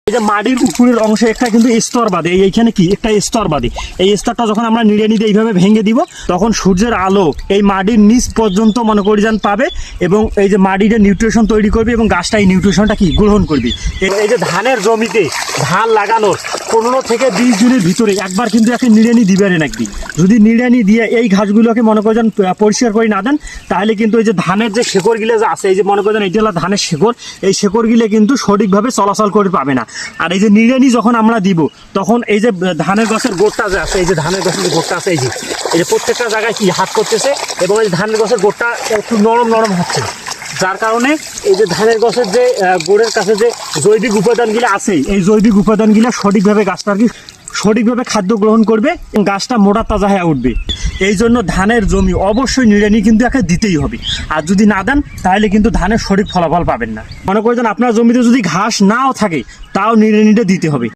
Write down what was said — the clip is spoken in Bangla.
এই যে মাটির উপরের অংশে একটা কিন্তু স্তর বাঁধে, এইখানে কি একটা স্তর বাঁধে। এই স্তরটা যখন আমরা নিড়ানি দিয়ে এইভাবে ভেঙে দিব, তখন সূর্যের আলো এই মাটির নিচ পর্যন্ত মনে করি যান পাবে, এবং এই যে মাটিটা নিউট্রিশন তৈরি করবে এবং গাছটা এই নিউট্রিশনটা কি গ্রহণ করবে। এই যে ধানের জমিতে ধান লাগানোর 15 থেকে 20 দিনের ভিতরে একবার কিন্তু একটা নিড়ানি দিবেন নাকি। যদি নিড়ানি দিয়ে এই ঘাসগুলোকে মনে করেন পরিষ্কার করে না দেন, তাহলে কিন্তু এই যে ধানের যে শেকড়গুলো যে আছে, এই যে মনে করেন এইটা হলো ধানের শেকড়, এই শেকড়গুলো কিন্তু সঠিকভাবে চলাচল করে পাবে না। আর এই যে নিড়ানি যখন আমরা দিব, তখন এই যে ধানের গাছের গোড়টা যে আছে, এই যে ধানের গাছের যে গোড়টা আছে, এই যে প্রত্যেকটা জায়গায় কি হাত করতেছে, এবং এই ধানের গাছের গোড়টা একটু নরম নরম হচ্ছে, যার কারণে এই যে ধানের গাছের যে গোড়ের কাছে যে জৈবিক উপাদানগুলো আছে, এই জৈবিক উপাদানগুলো সঠিকভাবে গাছটা আর কি সঠিকভাবে খাদ্য গ্রহণ করবে এবং গাছটা মোটা তাজা হয়ে উঠবে। এই জন্য ধানের জমি অবশ্যই নিড়ানি কিন্তু একে দিতেই হবে। আর যদি না দেন, তাহলে কিন্তু ধানের সঠিক ফলাফল পাবেন না। মনে করছেন আপনার জমিতে যদি ঘাস নাও থাকে, তাও নিড়ানিটা দিতে হবে।